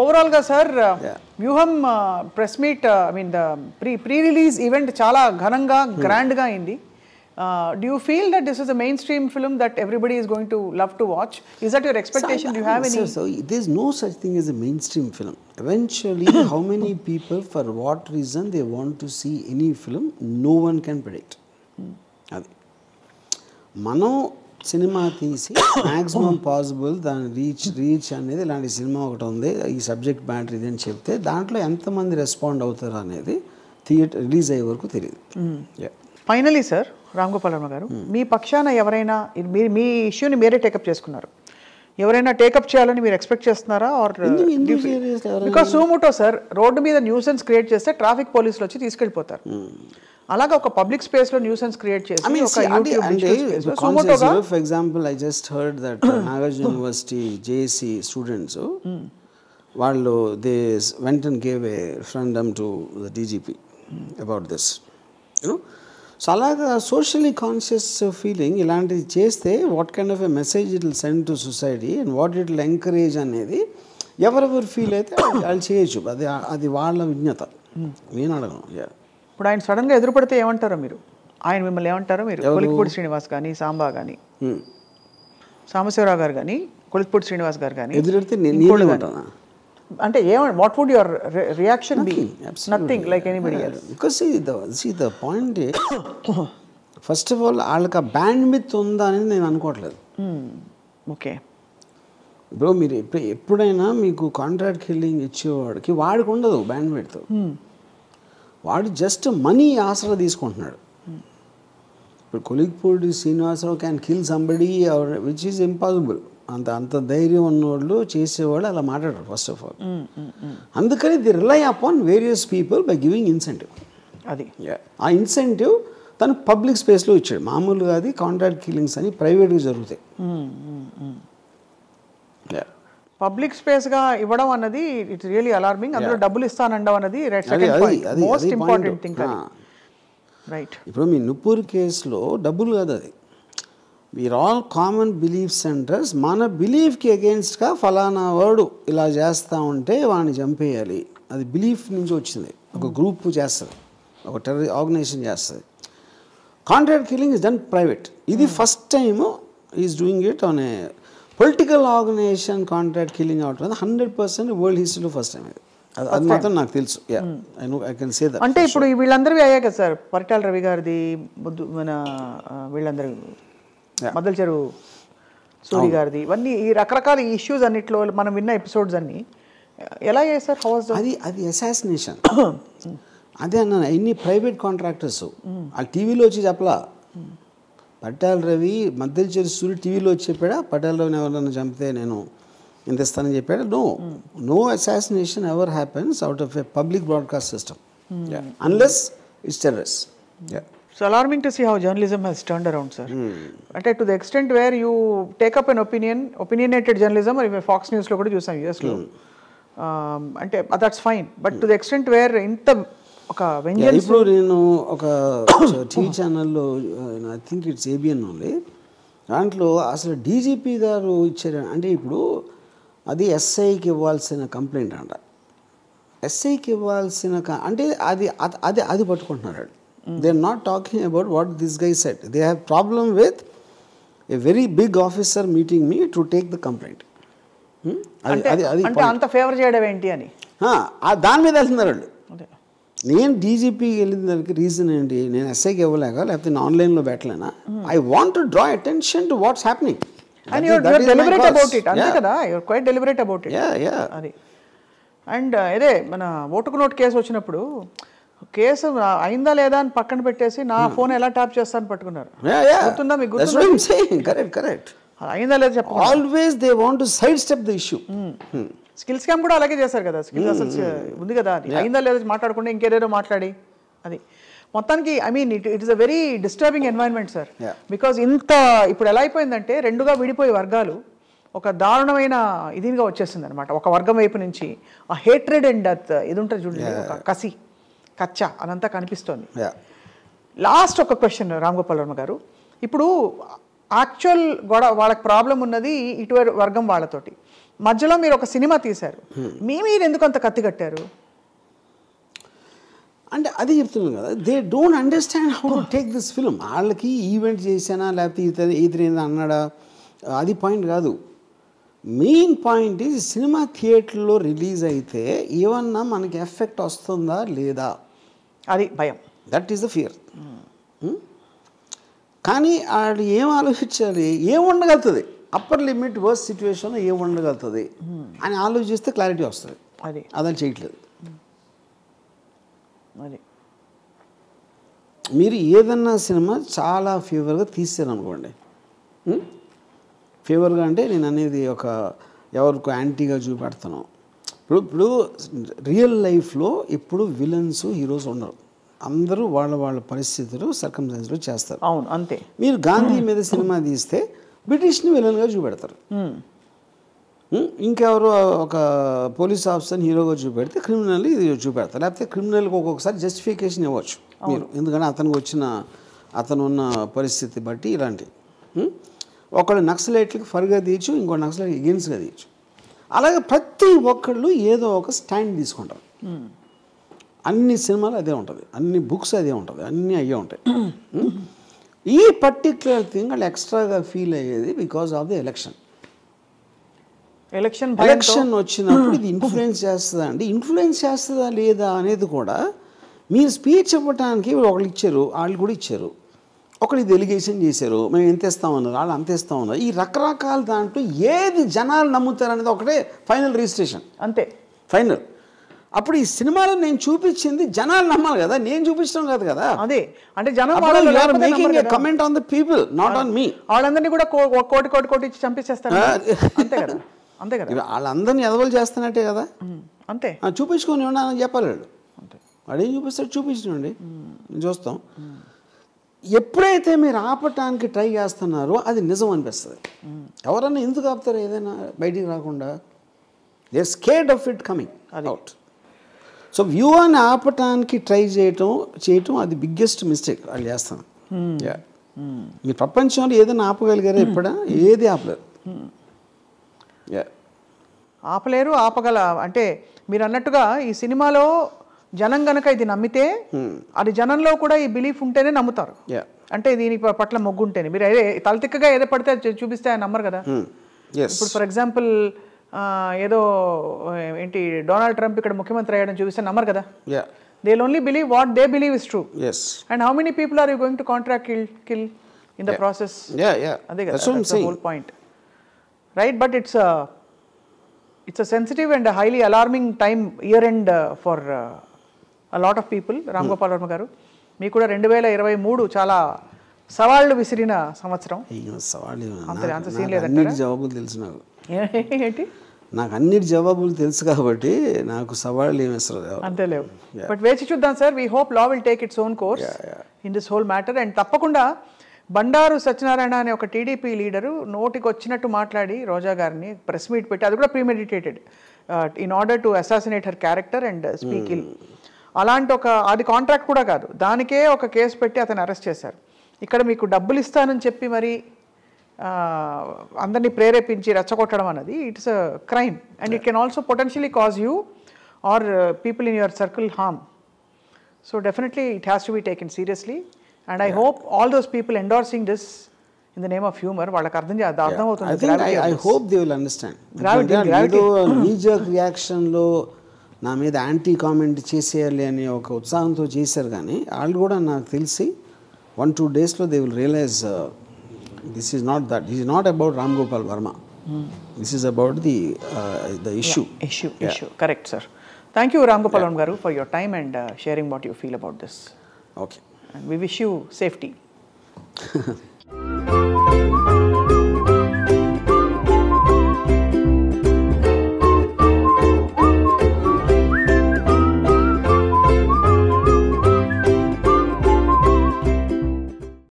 Overall గా sir వ్యూహం press meet I mean the pre release event చాలా ఘనంగా గ్రాండ్ గా అయింది. Do you feel that this is a mainstream film that everybody is going to love to watch? Is that your expectation? Do you have any? So there's no such thing as a mainstream film. Eventually, how many people, for what reason they want to see any film, no one can predict. అది మనం cinema తీసి maximum possible దాని reach అనేది ఇలాంటి cinema ఒకటి ఉంది, ఈ subject matter ఇది అని చెప్తే దాంట్లో ఎంతమంది రెస్పాండ్ అవుతారు అనేది థియేటర్ రిలీజ్ అయ్యే వరకు తెలియదు. ఫైనలీ సార్ రామ్ గోపాల్ వర్మ గారు, మీ పక్షాన ఎవరైనా మీ ఇష్యూని మీరే టేకప్ చేసుకున్నారు, ఎవరైనా టేకప్ చేయాలని మీరు ఎక్స్పెక్ట్ చేస్తున్నారా? Or because suo motu sir road మీద న్యూసెన్స్ క్రియేట్ చేస్తే ట్రాఫిక్ పోలీసులు వచ్చి తీసుకెళ్ళిపోతారు. అలాగా ఒక పబ్లిక్ స్పేస్ లో న్యూసెన్స్ క్రియేట్ చేసి for example I just heard that Nagarjuna university JAC students వాళ్ళు they went and gave a referendum to the DGP about this you know. So అలాగా సోషల్లీ కాన్షియస్ ఫీలింగ్ ఇలాంటిది చేస్తే what kind of a message it will send to society and what it will encourage అనేది ఎవరెవరు feel అయితే వాళ్ళు చేయొచ్చు. అది వాళ్ళ విజ్ఞత, నేను అడగను. ఇప్పుడు ఆయన సడన్గా ఎదురుపడితే ఏమంటారో మీరు, ఆయన మిమ్మల్ని ఏమంటారో మీరు? కొలిక్పూడి శ్రీనివాస్ కానీ సాంబా కానీ సాంబశివరావు గారు కానీ కొలిక్పూడి శ్రీనివాస్ గారు కానీ ఎదురెడితే నేను అంటే what would your reaction be? Nothing like anybody else. Because see the point is first of all వాళ్ళకి ఆ బ్యాండ్ విత్ ఉందా అనేది నేను అనుకోవట్లేదు. ఓకే, బ్రో మీరు ఎప్పుడైనా మీకు కాంట్రాక్ట్ కిల్లింగ్ ఇచ్చేవాడికి వాడికి ఉండదు బ్యాండ్ విత్, వాడు జస్ట్ మనీ ఆసరా తీసుకుంటున్నాడు. ఇప్పుడు Kolikapudi Srinivasarao can kill somebody which is impossible. అంత ధైర్యం ఉన్నవాళ్ళు చేసేవాళ్ళు అలా మాట్లాడరు ఫస్ట్ ఆఫ్ ఆల్. అందుకని the rely upon various people by giving incentive. అది ఆ ఇన్సెంటివ్ తను పబ్లిక్ స్పేస్లో ఇచ్చాడు. మామూలుగా అది కాంట్రాక్ట్ కిల్లింగ్స్ అని ప్రైవేట్గా జరుగుతాయి. పబ్లిక్ స్పేస్ గా ఇవ్వడం అన్నది ఇట్స్ రియల్లీ అలార్మింగ్. అందులో డబ్బులు ఇస్తానండం అన్నది మోస్ట్ ఇంపార్టెంట్ థింగ్. రైట్. ఇప్పుడు మీ నుపూర్ కేసులో డబ్బులు కాదు, అది we are all common belief centres. మన బిలీఫ్కి అగేన్స్ట్గా ఫలానా వాడు ఇలా చేస్తూ ఉంటే వాడిని చంపేయాలి, అది బిలీఫ్ నుంచి వచ్చింది. ఒక గ్రూప్ చేస్తుంది, ఒక టెర్రర్ ఆర్గనైజేషన్ చేస్తుంది. Contract killing is done private. ఇది first time is doing it on a political organisation. Contract killing అవటం 100% వరల్డ్ హిస్టరీలో ఫస్ట్ టైం. అది మాత్రం నాకు తెలుసు. I can say that. అంటే ఇప్పుడు వీళ్ళందరివి అయ్యాయి కదా సార్, పరిటాల రవి గారిది, మన వీళ్ళందరూ మద్దల చెరువు సూరి గారిది, ఇవన్నీ ఈ రకరకాల ఇష్యూస్ అన్నిట్లో మనం విన్న ఎపిసోడ్స్ అన్ని ఎలా చేస్తారు? హౌస్ అది అసాసినేషన్. అదే అన్నాను, ఎన్ని ప్రైవేట్ కాంట్రాక్టర్స్ వాళ్ళు టీవీలో వచ్చి చెప్పలా. పరిటాల రవి మద్దల చెరువు సూరి టీవీలో వచ్చి చెప్పాడా పరిటాల రవిని ఎవరైనా చంపితే నేను ఇంత ఇస్తానని చెప్పాడా? No assassination ever happens out of a public broadcast system unless it's terrorist. So alarming to see how journalism has turned around, sir. Ante to the extent where you take up an opinionated journalism, or even Fox News lo kuda chusam US lo, ante that's fine, but to the extent where inta oka vengeance. Ippudu nenu oka TV channel lo I think it's ABN only, దాంట్లో అసలు DGP గారు ఇచ్చారు అంటే ఇప్పుడు అది ఎస్ఐకి ఇవ్వాల్సిన complaint అంట. ఎస్ఐకి ఇవ్వాల్సిన అంటే అది పట్టుకుంటున్నారు. They are not talking about what this guy said. They have problem with a very big officer meeting me to take the complaint. అంటే అంత ఫేవర్ చేయడం ఏంటి అని దాని మీద వెళ్తున్నారు వాళ్ళు. నేను డీజీపీకి వెళ్ళిన దానికి రీజన్ ఏంటి? నేను ఎస్ఐకి ఇవ్వలేక లేకపోతే నేను ఆన్లైన్లో పెట్టలేనా? I want to draw attention to what's happening. And you're deliberate about it. అంతే కదా, you're quite deliberate about it. అది. అండ్ అదే మన ఓటుకు నోటు కేసు వచ్చినప్పుడు కేసు అయిందా లేదా అని పక్కన పెట్టేసి నా ఫోన్ ఎలా ట్యాప్ చేస్తాను పట్టుకున్నారు. గుర్తుందా మీకు? కరెక్ట్. అయిందా లేదా చెప్ప. Always they want to side step the issue. Skill scam కూడా అలాగే చేశారు కదా. స్కిల్ అసలు ఉంది కదా, అది అయిందా లేదా మాట్లాడకుండా ఇంకేదేదో మాట్లాడి అది మొత్తానికి I mean it is a very disturbing environment sir. Because ఇంత ఇప్పుడు ఎలా అయిపోయిందంటే రెండుగా విడిపోయే వర్గాలు ఒక దారుణమైన ఇదిగా వచ్చేసింది అనమాట. ఒక వర్గం వైపు నుంచి ఆ హేట్రెడ్ అండ్ ఇది ఉంటుంది చూడండి, ఒక కసి కచ్చా అదంతా కనిపిస్తోంది. లాస్ట్ ఒక క్వశ్చన్ రామ్ గోపాల్ వర్మ గారు, ఇప్పుడు యాక్చువల్ వాళ్ళకి ప్రాబ్లం ఉన్నది ఇటు వర్గం వాళ్ళతోటి, మధ్యలో మీరు ఒక సినిమా తీశారు, మీరు ఎందుకు అంత కత్తి కట్టారు? అంటే అది చెప్తున్నాను కదా, they don't understand how to take this film. వాళ్ళకి ఈవెంట్ చేశానా లేకపోతే ఇతను అన్నాడా అది పాయింట్ కాదు. మెయిన్ పాయింట్ ఈ సినిమా థియేటర్లో రిలీజ్ అయితే ఏమన్నా మనకి ఎఫెక్ట్ వస్తుందా లేదా, అది భయం. That is the fear. కానీ వాళ్ళు ఏం ఆలోచించాలి, ఏం ఉండగలుగుతుంది, అప్పర్ లిమిట్ వర్స్ట్ సిచ్యువేషన్లో ఏం ఉండగలుగుతుంది అని ఆలోచిస్తే క్లారిటీ వస్తుంది. అదని చేయట్లేదు. అది మీరు ఏదన్నా సినిమా చాలా ఫేవర్గా తీసారనుకోండి, ఫేవర్గా అంటే నేను అనేది ఒక ఎవరికి యాంటీగా చూపెడతాను. ఇప్పుడు రియల్ లైఫ్లో ఎప్పుడు విలన్స్ హీరోస్ ఉండరు, అందరూ వాళ్ళ పరిస్థితులు సర్కమ్స్టాన్స్లో చేస్తారు. అవును, అంతే. మీరు గాంధీ మీద సినిమా తీస్తే బ్రిటిష్ని విలన్గా చూపెడతారు, ఇంకెవరో ఒక పోలీస్ ఆఫీసర్ని హీరోగా చూపెడితే క్రిమినల్ ఇది చూపెడతారు. లేకపోతే క్రిమినల్కి ఒక్కొక్కసారి జస్టిఫికేషన్ ఇవ్వచ్చు మీరు, ఎందుకంటే అతను ఉన్న పరిస్థితి బట్టి ఇలాంటి. ఒకళ్ళు నక్సలైట్లకి ఫర్గా తీయచ్చు, ఇంకో నక్సలైట్ ఎగెన్స్ట్గా తీయచ్చు. అలాగే ప్రతి ఒక్కళ్ళు ఏదో ఒక స్టాండ్ తీసుకుంటారు. అన్ని సినిమాలు అదే ఉంటుంది, అన్ని బుక్స్ అదే ఉంటుంది, అన్నీ అయ్యే ఉంటాయి. ఈ పర్టిక్యులర్ థింగ్ వాళ్ళు ఎక్స్ట్రాగా ఫీల్ అయ్యేది బికాజ్ ఆఫ్ ది ఎలక్షన్ వచ్చినప్పుడు ఇది ఇన్ఫ్లుయెన్స్ చేస్తుందా అండి, ఇన్ఫ్లుయెన్స్ చేస్తుందా లేదా అనేది కూడా మీరు స్పీచ్ ఇవ్వడానికి ఒకళ్ళు ఇచ్చారు, వాళ్ళు కూడా ఇచ్చారు, ఒకళ్ళు ఇది ఎలిగేషన్ చేశారు, మేము ఎంత ఇస్తామన్నారు, వాళ్ళు అంత ఇస్తామన్నారు. ఈ రకరకాల దాంట్లో ఏది జనాలు నమ్ముతారు అనేది ఒకటే ఫైనల్ రిజిస్ట్రేషన్, అంతే ఫైనల్. అప్పుడు ఈ సినిమాలో నేను చూపించింది జనాలు నమ్మాలి కదా, నేను చూపించడం కాదు కదా. అదే అంటే జనం comment on the people, not on me. వాళ్ళందరినీ కూడా కోటి ఇచ్చి చంపేసేస్తారు, అంతే కదా, అంతే కదా. వాళ్ళందరినీ ఎదవలు చేస్తున్నట్టే కదా, అంతే. చూపించుకొని ఉన్నానని చెప్పాలి వాడు, వాడేం చూపిస్తాడు చూపించండి, చూస్తాం. ఎప్పుడైతే మీరు ఆపటానికి ట్రై చేస్తున్నారో అది నిజం అనిపిస్తుంది. ఎవరన్నా ఎందుకు ఆపుతారు ఏదైనా బయటికి రాకుండా? They are scared of it coming out. So వ్యూవాన్ని ఆపటానికి ట్రై చేయటం అది బిగ్గెస్ట్ మిస్టేక్ వాళ్ళు చేస్తాను. మీ ప్రపంచంలో ఏదైనా ఆపగలిగారా ఎప్పుడా? ఏది ఆపలేరు. ఆపలేరు, ఆపగల అంటే మీరు అన్నట్టుగా ఈ సినిమాలో జనం గనక ఇది నమ్మితే అది జనంలో కూడా ఈ బిలీఫ్ ఉంటేనే నమ్ముతారు. అంటే దీని పట్ల మొగ్గు ఉంటేనే. మీరు తలతిక్కగా ఏదో పడితే చూపిస్తే ఆయన నమ్మరు కదా. ఇప్పుడు ఫర్ ఎగ్జాంపుల్ ఏదో ఏంటి డొనాల్డ్ ట్రంప్ ఇక్కడ ముఖ్యమంత్రి అయ్యడం చూపిస్తే నమ్మరు కదా. They will only believe what they believe is true. And how many people are you going to contract kill in the process? అదే కదా whole point, right? But it's a sensitive and a highly alarming time, year end for a lot of people. Ram Gopal Varma గారు, మీకు కూడా 2023 చాలా సవాళ్ళు విసిరిన సంవత్సరం. అంత సీన్ లేదంటారా? జవాబులు తెలుసు నాకు. ఏంటి? నాకు అన్నిటి జవాబులు తెలుసు కాబట్టి నాకు సవాళ్ళు ఏమి ఇస్తారు అంతే లేవు. బట్ వేచి చూద్దాం sir. We hope law will take its own course in this whole matter. And తప్పకుండా బండారు సత్యనారాయణ అనే ఒక టీడీపీ లీడరు నోటికి వచ్చినట్టు మాట్లాడి రోజా గారిని ప్రెస్ మీట్ పెట్టి, అది కూడా premeditated in order to assassinate her character and speak ill. అలాంటి అది కాంట్రాక్ట్ కూడా కాదు, దానికే ఒక కేసు పెట్టి అతను అరెస్ట్ చేశారు. ఇక్కడ మీకు డబ్బులు ఇస్తానని చెప్పి మరి అందరినీ ప్రేరేపించి రెచ్చగొట్టడం అన్నది it's a crime and it can also potentially cause you or people in your circle harm. So definitely it has to be taken seriously. And I hope all those people endorsing this in the name of humor, వాళ్ళకి అర్థమవుతుంది. I hope they will understand. knee-jerk reactionలో నా మీద anti comment చేసేయాలి అని ఒక ఉత్సాహంతో చేశారు, కానీ వాళ్ళు కూడా నాకు తెలిసి 1-2 daysలో they will realize this is not that. This is not about Ram Gopal Verma. This is about the issue. Issue. Correct, sir. Thank you, Ram Gopal Verma garu, for your time and sharing what you feel about this. Okay. And we wish you safety.